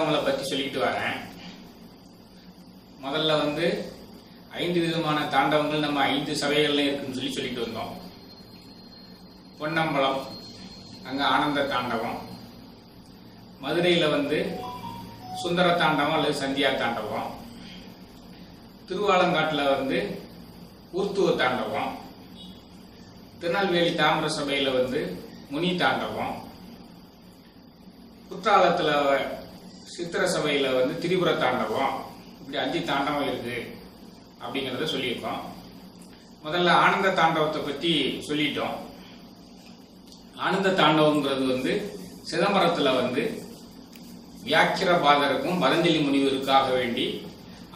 தாண்டவங்களை பற்றி சொல்லிட்டு வரேன். முதல்ல 5 விதமான தாண்டவங்கள் நம்ம 5 சபைகள்ல இருக்குன்னு சொல்லிட்டு வந்தோம். பொன்னம்பலம் அங்க ஆனந்த தாண்டவம், மதுரையில் சுந்தர தாண்டவம் அல்லது சந்தியா தாண்டவம், திருவாலங்காட்டில் ஊர்த்துவ தாண்டவம், திருநெல்வேலி தாமிர சபையில் முனி தாண்டவம், குற்றாலத்தில் சித்திர சபையில் திரிபுர தாண்டவம், இப்படி 5 தாண்டவம் இருக்கு அப்படிங்கிறத சொல்லியிருக்கோம். முதல்ல ஆனந்த தாண்டவத்தை பற்றி சொல்லிட்டோம். ஆனந்த தாண்டவங்கிறது சிதம்பரத்தில் வியாக்கிரபாதருக்கும் பதஞ்சலி முனிவருக்காக வேண்டி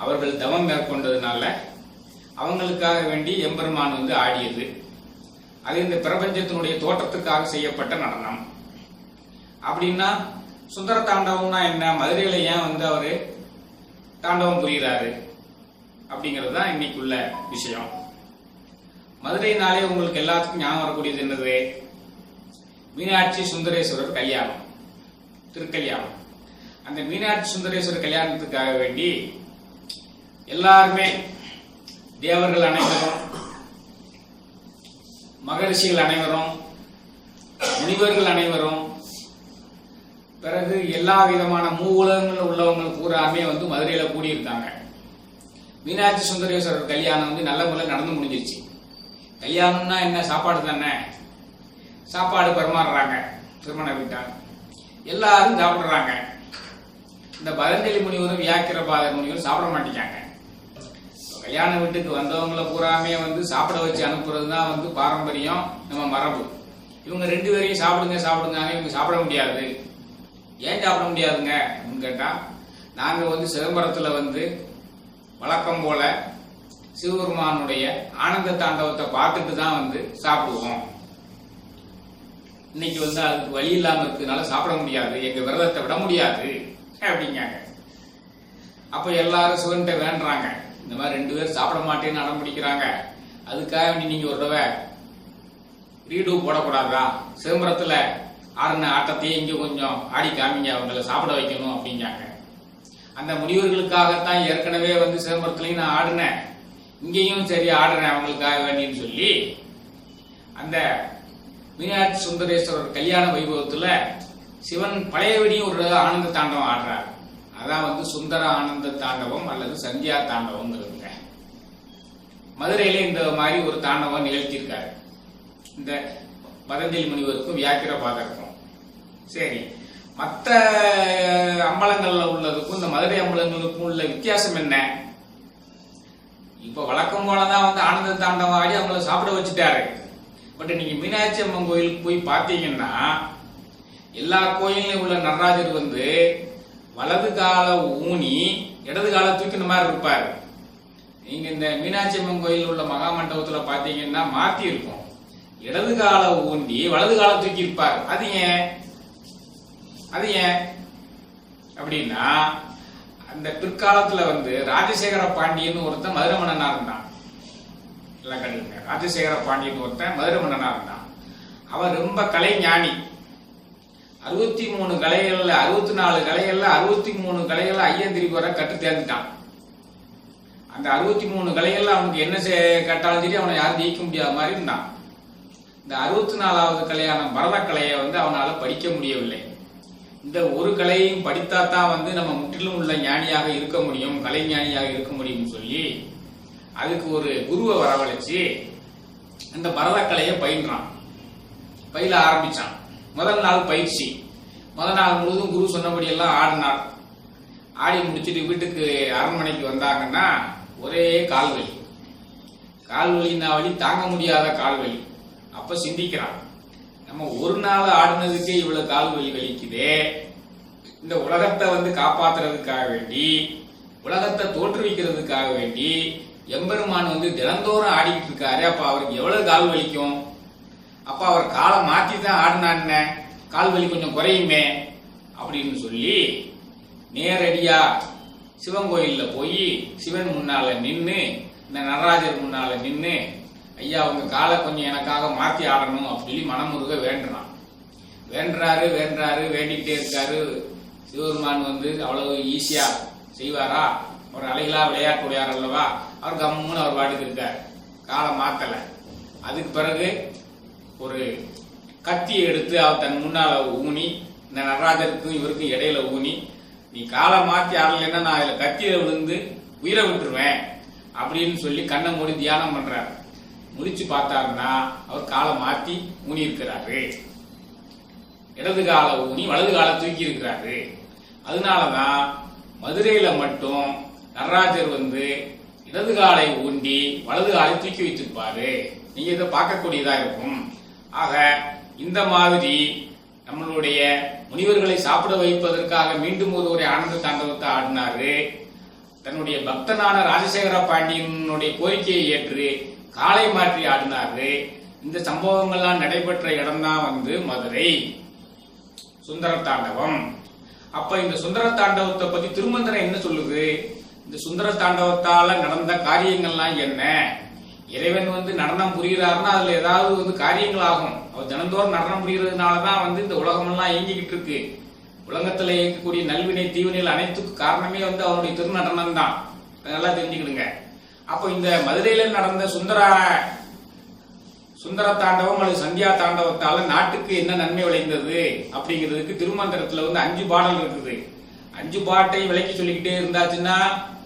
அவர்கள் தவம் மேற்கொண்டதுனால அவங்களுக்காக வேண்டி எம்பெருமான் ஆடியது. அது இந்த பிரபஞ்சத்தினுடைய தோற்றத்துக்காக செய்யப்பட்ட நடனம். அப்படின்னா சுந்தர தாண்டவம்னா என்ன, மதுரையில ஏன் அவரு தாண்டவம் புரிகிறாரு அப்படிங்கிறது தான் இன்னைக்குள்ள விஷயம். மதுரைனாலே உங்களுக்கு எல்லாத்துக்கும் ஞாபகம் வரக்கூடியது என்னது? மீனாட்சி சுந்தரேஸ்வரர் கல்யாணம், திருக்கல்யாணம். அந்த மீனாட்சி சுந்தரேஸ்வரர் கல்யாணத்துக்காக வேண்டி எல்லாருமே, தேவர்கள் அனைவரும், மகரிஷிகள் அனைவரும், முனிவர்கள் அனைவரும், பிறகு எல்லா விதமான மூவுலகங்கள் உள்ளவங்க பூராமே மதுரையில கூடியிருக்காங்க. மீனாட்சி சுந்தரேஸ்வரர் கல்யாணம் நல்ல முறையில் நடந்து முடிஞ்சிருச்சு. கல்யாணம்னா என்ன? சாப்பாடு தானே. சாப்பாடு பரிமாறுறாங்க திருமண வீட்டார், எல்லாரும் சாப்பிடுறாங்க. இந்த பதஞ்சலி முனிவரும் வியாக்கிரபாதர் முனிவரும் சாப்பிட மாட்டேங்காங்க. கல்யாண வீட்டுக்கு வந்தவங்களை பூராமே சாப்பிட வச்சு அனுப்புறது தான் பாரம்பரியம், நம்ம மரபு. இவங்க 2 பேரையும் சாப்பிடுங்க சாப்பிடுங்க, இவங்க சாப்பிட முடியாது. ஏன் சாப்பிட முடியாதுங்க அப்படின்னு கேட்டா, நாங்க சிதம்பரத்துல வழக்கம் போல சிவபெருமானுடைய ஆனந்த தாண்டவத்தை பார்த்துட்டு தான் சாப்பிடுவோம். இன்னைக்கு அதுக்கு வழி இல்லாம இருக்கிறதுனால சாப்பிட முடியாது, எங்க விரதத்தை விட முடியாது அப்படிங்காங்க. அப்ப எல்லாரும் சிவன்கிட்ட வேண்டுறாங்க, இந்த மாதிரி 2 பேர் சாப்பிட மாட்டேன்னு அடம் பிடிக்கிறாங்க, அதுக்காக நீங்க ஒரு தடவை ரீடு போடக்கூடாதா, சிதம்பரத்துல ஆடின ஆட்டத்தையே இங்க கொஞ்சம் ஆடி காமிங்க, அவங்களை சாப்பிட வைக்கணும் அப்படிங்காங்க. அந்த முனிவர்களுக்காகத்தான் ஏற்கனவே சிதம்பரத்துலயும் நான் ஆடினேன், இங்கேயும் சரி ஆடுறேன் அவங்களுக்காக வேண்டின்னு சொல்லி அந்த மீனாட்சி சுந்தரேஸ்வரர் கல்யாண வைபவத்துல சிவன் பழையபடியும் ஒரு ஆனந்த தாண்டவம் ஆடுறார். அதான் சுந்தர ஆனந்த தாண்டவம் அல்லது சந்தியா தாண்டவம் இருக்குங்க. மதுரையில இந்த மாதிரி ஒரு தாண்டவம் நிகழ்த்தியிருக்காரு இந்த பதஞ்சலி முனிவருக்கும் வியாக்கிரபாதருக்கும். சரி, மற்ற அம்பலங்கள்ல உள்ளதுக்கும் இந்த மதுரை அம்பலங்களுக்கும் உள்ள வித்தியாசம் என்ன? இப்ப வழக்கம் போலதான் ஆனந்த தாண்டவம் ஆடி அவங்கள சாப்பிட வச்சுட்டாரு. பட் நீங்க மீனாட்சி அம்மன் கோயிலுக்கு போய் பார்த்தீங்கன்னா எல்லா கோயிலையும் உள்ள நடராஜர் வலது கால ஊனி இடது கால தூக்கின மாதிரி இருப்பாரு. நீங்க இந்த மீனாட்சி அம்மன் கோயில் உள்ள மகாமண்டபத்துல பாத்தீங்கன்னா மாத்தி இருக்கும், இடது கால ஊண்டி வலது கால தூக்கி இருப்பார். அது ஏன் அப்படின்னா, அந்த பிற்காலத்துல ராஜசேகர பாண்டியன் ஒருத்தன் மதுரை மன்னனா இருந்தான். ராஜசேகர பாண்டியன் ஒருத்தன் மதுரை மன்னனா இருந்தான். அவன் ரொம்ப கலை ஞானி. 63 கலைகள்ல 64 கலைகள்ல 63 கலைகள்ல ஐயந்திரி வர கட்டு தேர்ந்துட்டான். அந்த 63 கலைகள்ல அவனுக்கு என்ன கட்டாலும் சரி அவனை யாரும் ஜெயிக்க முடியாத மாதிரி இருந்தான். இந்த 64வது கலையான பரத கலையை அவனால படிக்க முடியவில்லை. இந்த ஒரு கலையையும் படித்தாதான் நம்ம முற்றிலும் உள்ள ஞானியாக இருக்க முடியும், கலை ஞானியாக இருக்க முடியும்னு சொல்லி அதுக்கு ஒரு குருவை வரவழைச்சு இந்த பரத கலையை பயில ஆரம்பிச்சான். முதல் நாள் பயிற்சி, முதல் நாள் முழுவதும் குரு சொன்னபடி எல்லாம் ஆடினார். ஆடி முடிச்சுட்டு வீட்டுக்கு அரண்மனைக்கு வந்தாங்கன்னா ஒரே கால்வலின்னா வலி தாங்க முடியாத கால்வலி. அப்ப சிந்திக்கிறான், நம்ம ஒரு நாள் ஆடினதுக்கே இவ்வளவு கால்வலி வலிக்குதே, இந்த உலகத்தை காப்பாத்துறதுக்காக வேண்டி, உலகத்தை தோற்றுவிக்கிறதுக்காக வேண்டி எம்பெருமான் தினந்தோறும் ஆடிக்கிட்டு இருக்காரு. அப்ப அவருக்கு எவ்வளவு கால் வலிக்கும்? அப்ப அவர் காலை மாத்தி தான் ஆடினான்னு கால்வலி கொஞ்சம் குறையுமே அப்படின்னு சொல்லி நேரடியா சிவன் கோயில்ல போய் சிவன் முன்னால நின்று, இந்த நடராஜர் முன்னால நின்று, ஐயா உங்க காலை கொஞ்சம் எனக்காக மாத்தி ஆடணும் அப்படின்னு மனமுருக வேண்டுறான். வேண்டுறாரு வேண்டிக்கிட்டே இருக்காரு. சிவபெருமான் வந்து அவ்வளவு ஈஸியா செய்வாரா? ஒரு அலைகளா விளையாட்டுடையார் அல்லவா? அவர் கம்முன்னு அவர் பாட்டுக்கு இருக்கார், காலம் மாத்தல. அதுக்கு பிறகு ஒரு கத்தியை எடுத்து அவர் தன் முன்னால ஊனி, இந்த நடராஜருக்கும் இவருக்கும் இடையில ஊனி, நீ காலை மாத்தி ஆடலைன்னா நான் இதுல கத்தியில விழுந்து உயிரை விட்டுருவேன் அப்படின்னு சொல்லி கண்ணை மூடி தியானம் பண்றாரு. முடிச்சு பார்த்தாருன்னா அவர் காலை மாத்தி ஊனி இருக்கிறாரு, இடது காலை ஊனி வலது காலை தூக்கி இருக்கிறாரு. அதனாலதான் மதுரையில மட்டும் நடராஜர் வந்து இடது காலை ஊண்டி வலது காலை தூக்கி வைத்திருப்பாரு. நீங்க இதை பார்க்கக்கூடியதா இருக்கும். ஆக இந்த மாதிரி நம்மளுடைய முனிவர்களை சாப்பிட வைப்பதற்காக மீண்டும் ஒரு ஆனந்த தாண்டவத்தை ஆடினாரு. தன்னுடைய பக்தனான ராஜசேகர பாண்டியனுடைய கோரிக்கையை ஏற்று காலை மாற்றி ஆடினாரு. இந்த சம்பவங்கள்லாம் நடைபெற்ற இடம்தான் வந்து மதுரை சுந்தர தாண்டவம். அப்ப இந்த சுந்தர தாண்டவத்தை பத்தி திருமந்திரம் என்ன சொல்லுது? இந்த சுந்தர தாண்டவத்தால நடந்த காரியங்கள்லாம் என்ன? இறைவன் வந்து நடனம் புரிகிறாருன்னா அதுல ஏதாவது வந்து காரியங்கள் ஆகும். அவர் தினந்தோறும் நடனம் புரிகிறதுனாலதான் வந்து இந்த உலகம் எல்லாம் இயங்கிக்கிட்டு இருக்கு. உலகத்துல இயங்கக்கூடிய நல்வினை தீவினைகள் அனைத்துக்கும் காரணமே வந்து அவருடைய திருநடனம் தான். நல்லா தெரிஞ்சுக்கிடுங்க. அப்போ இந்த மதுரையில நடந்த சுந்தர தாண்டவம் அல்லது சந்தியா தாண்டவத்தால நாட்டுக்கு என்ன நன்மை விளைந்தது அப்படிங்கிறதுக்கு திருமந்திரத்துல வந்து 5 பாடல் இருக்குது. 5 பாட்டை விளக்கி சொல்லிக்கிட்டே இருந்தாச்சுன்னா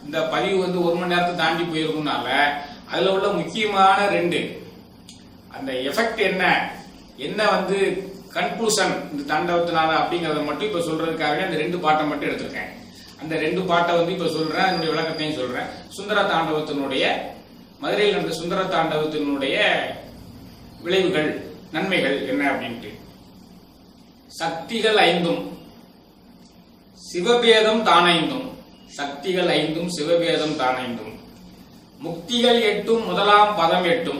இந்த பதிவு வந்து 1 மணி நேரத்தை தாண்டி போயிருக்கும்னால அதுல உள்ள முக்கியமான 2 அந்த எஃபெக்ட் என்ன வந்து கன்க்ளூஷன் இந்த தாண்டவத்தினால அப்படிங்கறத மட்டும் இப்ப சொல்றதுக்காக அந்த 2 பாட்டை மட்டும் எடுத்திருக்கேன். அந்த 2 பாட்டை வந்து இப்ப சொல்றேன், என்னுடைய விளக்கத்தையும் சொல்றேன். சுந்தர தாண்டவத்தினுடைய மதுரையில் நடந்த சுந்தர தாண்டவத்தினுடைய விளைவுகள் நன்மைகள் என்ன அப்படின்ட்டு. சக்திகள் 5 சிவபேதம் தானைந்தும், சக்திகள் 5 சிவபேதம் தானைந்தும், முக்திகள் 8 முதலாம் பதம் 8,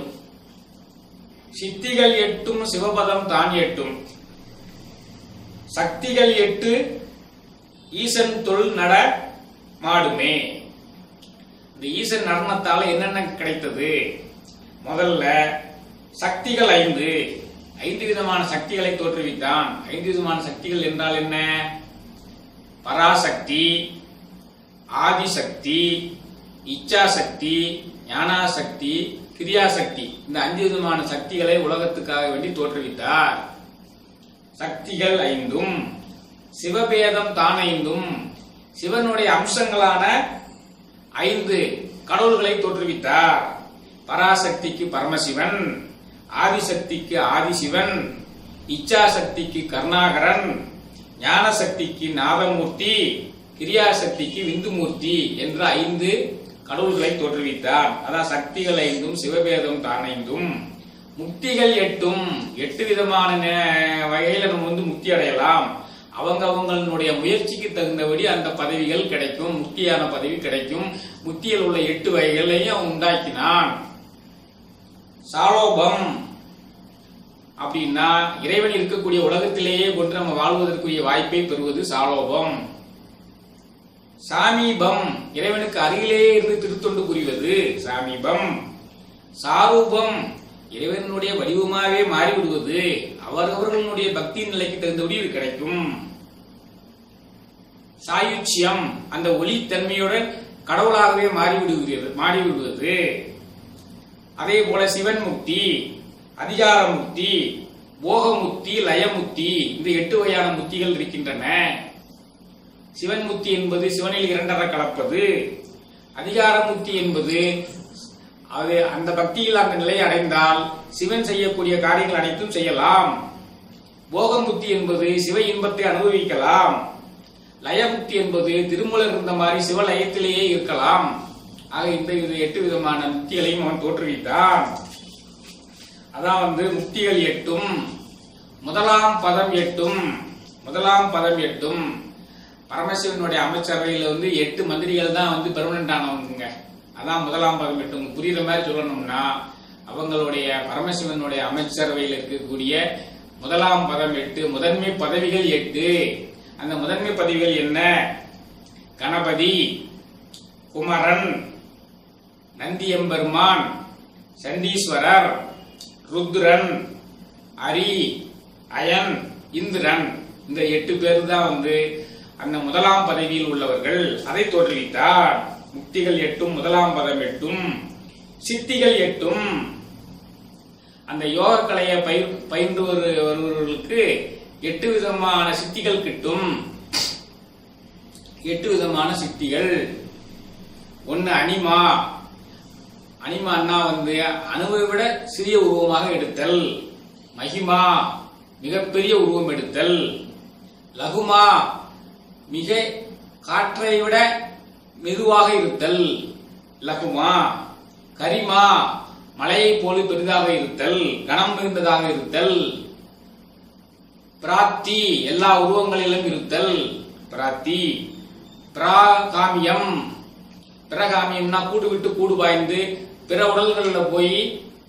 சித்திகள் 8 சிவபதம் தான் 8, சக்திகள் 8 ஈசன் தொல் நட மாடுமே. இந்த ஈசன் நடனத்தால என்னென்ன கிடைத்தது? முதல்ல சக்திகள் 5 விதமான சக்திகளை தோற்றுவித்தான். 5 விதமான சக்திகள் என்றால் என்ன? பராசக்தி, ஆதிசக்தி, இச்சாசக்தி, ஞானாசக்தி, கிரியாசக்தி. இந்த 5 விதமான சக்திகளை உலகத்துக்காக வேண்டி தோற்றுவித்தார். சக்திகள் 5 சிவபேதம் தான் 5 சிவனுடைய அம்சங்களான 5 கடவுள்களை தோற்றுவித்தார். பராசக்திக்கு பரமசிவன், ஆதிசக்திக்கு ஆதிசிவன், இச்சாசக்திக்கு கருணாகரன், ஞானசக்திக்கு நாதமூர்த்தி, கிரியாசக்திக்கு விந்துமூர்த்தி என்ற 5 கடவுள்களை தோற்றுவித்தார். அதான் சக்திகள் 5 சிவபேதம் தான் 5. முக்திகள் 8 விதமான வகையில நம்ம வந்து முக்தி அடையலாம். அவங்களுடைய முயற்சிக்கு தகுந்தபடி அந்த பதவிகள் கிடைக்கும், முக்தியான பதவி கிடைக்கும். முக்தியில் உள்ள 8 வகைகளையும் உண்டாக்கினான். சாலோபம் அப்படின்னா இறைவன் இருக்கக்கூடிய உலகத்திலேயே கொண்டு நம்ம வாழ்வதற்குரிய வாய்ப்பை பெறுவது சாலோபம். சாமீபம் இறைவனுக்கு அருகிலேயே இருந்து திருத்தொண்டு புரிவது சாமீபம். சாரூபம் இறைவனுடைய வடிவமாவே மாறிவிடுவது, அவர்களுடைய பக்தி நிலைக்கு தகுந்தபடி இது கிடைக்கும். சாயுச்சியம் அந்த ஒளித்தன்மையுடன் கடவுளாகவே மாறிவிடுவது. அதே போல சிவன் முக்தி, அதிகார முக்தி, போகமுக்தி, லயமுக்தி, இந்த 8 வகையான முக்திகள் இருக்கின்றன. சிவன் முக்தி என்பது சிவனில் 2 கலப்பது. அதிகார முக்தி என்பது அது அந்த பக்தியில் அந்த நிலையை அடைந்தால் சிவன் செய்யக்கூடிய காரியங்கள் அனைத்தும் செய்யலாம். போகமுக்தி என்பது சிவ இன்பத்தை அனுபவிக்கலாம். லயமுக்தி என்பது திருமூலர் இருந்த மாதிரி சிவலயத்திலேயே இருக்கலாம். ஆக இந்த 8 விதமான முக்திகளையும் அவன் தோற்றுவித்தான். அதான் வந்து முக்திகள் 8 முதலாம் பதம் 8 பரமசிவனுடைய அமைச்சரவையில் வந்து 8 மந்திரிகள் தான் வந்து பெர்மனன்ட் ஆனவங்க. அதான் முதலாம் பதம் 8. புரியுற மாதிரி சொல்லணும்னா அவங்களுடைய பரமசிவனுடைய அமைச்சரவையில் இருக்கக்கூடிய முதலாம் பதம் 8 முதன்மை பதவிகள் 8. அந்த முதன்மை பதவிகள் என்ன? கணபதி, குமரன், நந்தியம்பெருமான், சண்டீஸ்வரர், ருத்ரன், அரி, அயன், இந்திரன். இந்த 8 பேர் தான் வந்து அந்த முதலாம் பதவியில் உள்ளவர்கள், அதை தோற்றுவித்தார். முக்திகள் 8, முதலாம் பதம் 8, சித்திகள் 8. அந்த யோக கலையை பயின்று வருபவர்களுக்கு 8 விதமான சித்திகள் கிட்டும். 8 விதமான சித்திகள். ஒன்னு அனிமா. அனிமான்னா அணுவை விட சிறிய உருவமாக எடுத்தல். மகிமா, மிகப்பெரிய உருவம் எடுத்தல். லகுமா, மிக காற்றை விட மெதுவாக இருத்தல். லகுமா. கரிமா, மலையை போல பெரிதாக இருத்தல், கனம் மிகுந்ததாக இருத்தல். பிராப்தி, எல்லா உருவங்களிலும் இருத்தல். பிராப்தி. பிராகாமியம். பிரகாமியம்னா கூடு விட்டு கூடு பாய்ந்து பிற உடல்களில் போய்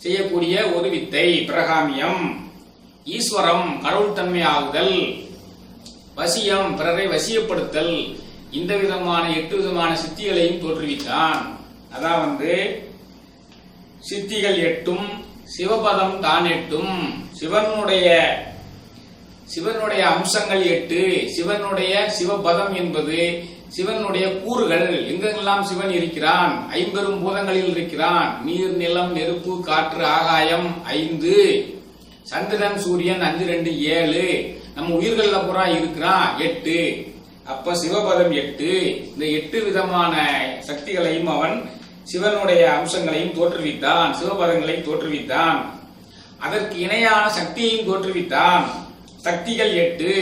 செய்யக்கூடிய ஒரு வித்தை பிரகாமியம். ஈஸ்வரம், கடவுள் தன்மை ஆகுதல். வசியம், பிறரை வசியப்படுத்தல். இந்த விதமான 8 விதமான சித்திகளையும் தோற்றுவித்தான். அதான் சித்திகள் 8, சிவபதம் தான் 8. சிவனுடைய அம்சங்கள் 8. சிவனுடைய சிவபதம் என்பது சிவனுடைய கூறுகள். எங்கெல்லாம் சிவன் இருக்கிறான்? 50 பூதங்களில் இருக்கிறான். நீர், நிலம், நெருப்பு, காற்று, ஆகாயம் 5. சந்திரன், சூரியன் 5, 2, 7. நம்ம உயிர்கள்ல பூரா இருக்கிறான் 8. அப்ப சிவபதம் 8. இந்த 8 விதமான சக்திகளையும் அவன் சிவனுடைய அம்சங்களையும் தோற்றுவித்தான். சிவபதங்களை தோற்றுவித்தான். அதற்கு இணையான சக்தியையும் தோற்றுவித்தான். சக்திகள் 8.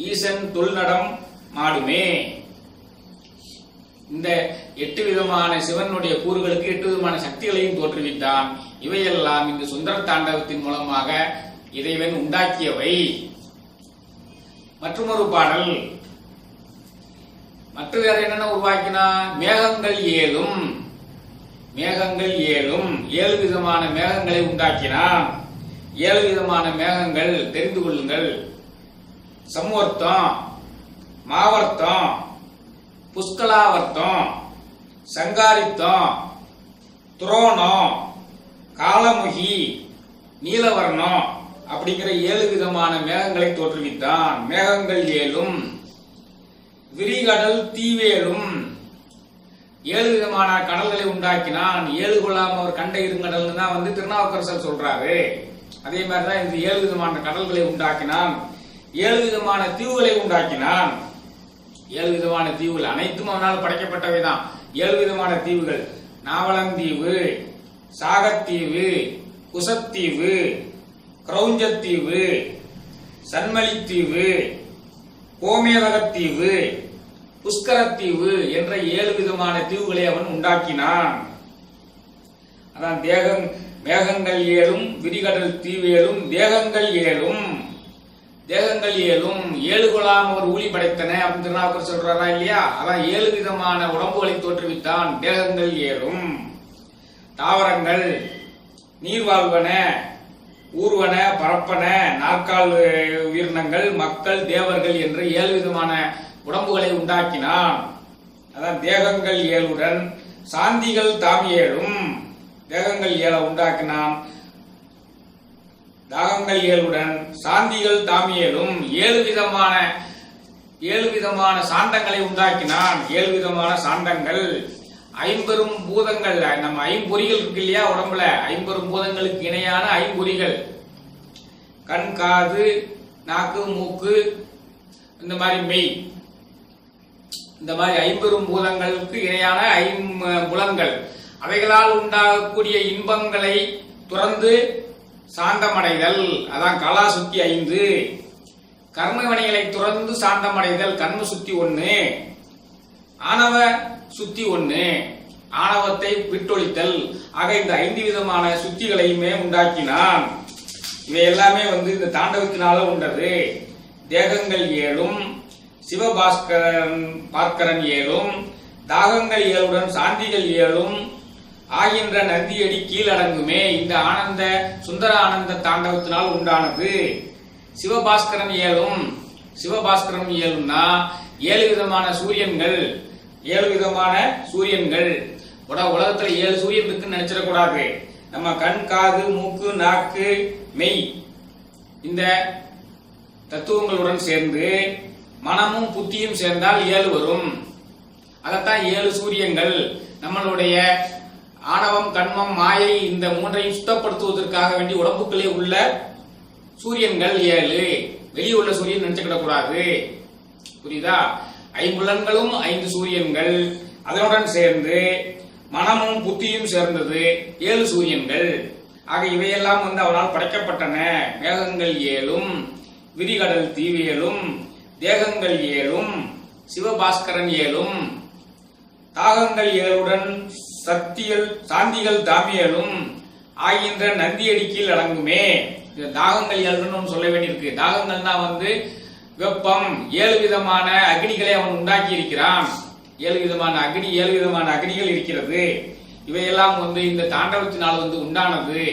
ஈசன் தொல்நடம் மாடுமே. இந்த 8 விதமான சிவனுடைய கூறுகளுக்கு 8 விதமான சக்திகளையும் தோற்றுவித்தான். இவையெல்லாம் இந்த சுந்தர தாண்டவத்தின் மூலமாக இறைவன் உண்டாக்கியவை. மற்றொரு பாடல். மற்ற வேற என்னென்ன உருவாக்கினா? மேகங்கள் 7. மேகங்கள் 7 விதமான மேகங்களை உண்டாக்கினான். 7 விதமான மேகங்கள் தெரிந்து கொள்ளுங்கள். சம்வர்த்தம், மாவர்த்தம், புஷ்கலாவர்த்தம், சங்காரித்தம், துரோணம், காலமுகி, நீலவர்ணம் அப்படிங்கிற 7 விதமான மேகங்களை தோற்றுவித்தான். மேகங்கள் 7. விரிகடல் தீவேலும் 7 விதமான கடல்களை உண்டாக்கினான். 7 கொள்ளாம அவர் கண்ட இருங்கடல் தான் திருநாவுக்கரசர் சொல்றாரு. அதே மாதிரிதான் இந்த 7 விதமான கடல்களை உண்டாக்கினான். 7 விதமான தீவுகளை உண்டாக்கினான். 7 விதமான தீவுகள் அனைத்தும் அவனால் படைக்கப்பட்டவைதான். 7 விதமான தீவுகள்: நாவலந்தீவு, சாகத்தீவு, குசத்தீவு, கிரௌஞ்சத்தீவு, சன்மலித்தீவு, கோமேதகத்தீவு, புஷ்கரத்தீவு என்ற 7 விதமான தீவுகளை அவன் உண்டாக்கினான். அதான் மேகங்கள் 7, விரிகடல் தீவு 7, தேகங்கள் 7. தேகங்கள் 7 கொள்ளாம ஒரு ஊழி படைத்தன அப்படின்னு திருநாவுக்கர் சொல்றாரா இல்லையா? அதான் 7 விதமான உடம்புகளை தோற்றுவித்தான். தேகங்கள் 7. தாவரங்கள், நீர்வாழ்வன, ஊர்வன, பரப்பன, நாற்கால் உயிரினங்கள், மக்கள், தேவர்கள் என்ற 7 விதமான உடம்புகளை உண்டாக்கினான். அதான் தேகங்கள் 7உடன் சாந்திகள் தாம் 7. தேகங்கள் 7 உண்டாக்கினான். தாகங்கள் 7உடன் சாந்திகள் தாம் 7 விதமான சாந்தங்களை உண்டாக்கினான். 7 விதமான சாந்தங்கள். 50 பூதங்கள், நம்ம 5 பொறிகள் இருக்கு இல்லையா உடம்புல, 50 பூதங்களுக்கு இணையான 5 பொறிகள். கண், காது, நாக்கு, மூக்கு, இந்த மாதிரி மெய், இந்த மாதிரி 50 பூதங்களுக்கு இணையான 5 புலன்கள். அவைகளால் உண்டாகக்கூடிய இன்பங்களை துறந்து சாந்தமடைதல், அதான் கலா சுத்தி 5. கர்ம வினைகளை துறந்து சாந்தமடைதல், கர்ம சுத்தி 1. ஆணவ சுத்தி 1, ஆணவத்தை விட்டொழித்தல். ஆக இந்த 5 விதமான சுத்திகளையுமே உண்டாக்கினான். இவை எல்லாமே இந்த தாண்டவத்தினால உண்டது. தேகங்கள் 7, சிவபாஸ்கரன் 7, தாகங்கள் 7உடன் சாந்திகள் 7 ஆகின்ற நந்தியடி கீழடங்குமே. இந்த ஆனந்த சுந்தர ஆனந்த தாண்டவத்தினால் உண்டானது. சிவபாஸ்கரன் 7னா 7 விதமான சூரியன்கள். 7 விதமான சூரியன்கள். உலகத்துல 7 சூரியன் இருக்குன்னு நினைச்சிடக்கூடாது. நம்ம கண், காது, மூக்கு, நாக்கு, மெய் இந்த தத்துவங்களுடன் சேர்ந்து மனமும் புத்தியும் சேர்ந்தால் 7 வரும். அதத்தான் 7 சூரியங்கள். நம்மளுடைய ஆணவம், கண்மம், மாயை இந்த மூன்றையும் சுத்தப்படுத்துவதற்காக வேண்டி உடம்புக்குள்ளே உள்ள சூரியன்கள் 7. வெளியே உள்ள சூரியன் நினைச்சுக்கிட கூடாது. புரியுதா? 5 புலன்களும் 5 சூரியன்கள், அதனுடன் சேர்ந்து மனமும் புத்தியும் சேர்ந்தது 7 சூரியன்கள். ஆக இவையெல்லாம் அவனால் படைக்கப்பட்டன. மேகங்கள் 7, விரிகடல் தீவு 7, தேகங்கள் 7, சிவபாஸ்கரன் 7, தாகங்கள் 7உடன் சாந்திகள் தாம் 7 ஆகின்ற நந்தியடிக்கில் அடங்குமே. தாகங்கள் 7 சொல்ல வேண்டியிருக்கு. தாகங்கள்னா வெப்பம். 7 விதமான அக்னிகளை அவன் உண்டாக்கி இருக்கிறான். 7 விதமான அக்னிகள் இருக்கிறது. இவையெல்லாம் இந்த தாண்டவத்தினால் உண்டானது.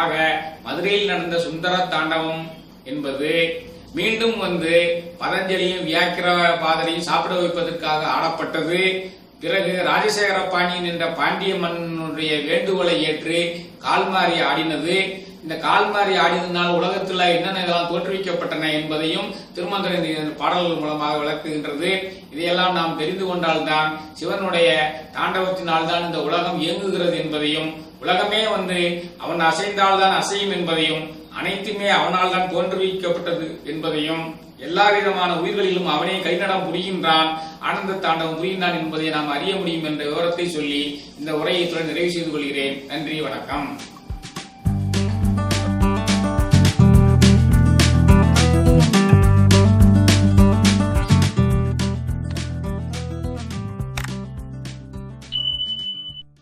ஆக மதுரையில் நடந்த சுந்தர தாண்டவம் என்பது மீண்டும் பதஞ்சலியும் வியாக்கிர பாதரையும் சாப்பிட வைப்பதற்காக ஆடப்பட்டது. பிறகு ராஜசேகர பாண்டியன் என்ற பாண்டிய மன்னனுடைய வேண்டுகோளை ஏற்று கால்மாறி ஆடினது. இந்த கால்மாறி ஆடினதனால் உலகத்தில் என்னென்ன இதெல்லாம் தோற்றுவிக்கப்பட்டன என்பதையும் திருமந்திர பாடல்கள் மூலமாக விளக்குகின்றது. இதையெல்லாம் நாம் தெரிந்து கொண்டால்தான் சிவனுடைய தாண்டவத்தினால் தான் இந்த உலகம் இயங்குகிறது என்பதையும், உலகமே அவன் அசைந்தால்தான் அசையும் என்பதையும், அனைத்துமே அவனால் தான் தோற்றுவிக்கப்பட்டது என்பதையும், எல்லா விதமான உயிர்களிலும் அவனே கைநடம் புரிகின்றான், ஆனந்த தாண்டவம் புரிகின்றான் என்பதை நாம் அறிய முடியும் என்ற விவரத்தை சொல்லி இந்த உரையை நிறைவு செய்து கொள்கிறேன். நன்றி, வணக்கம்.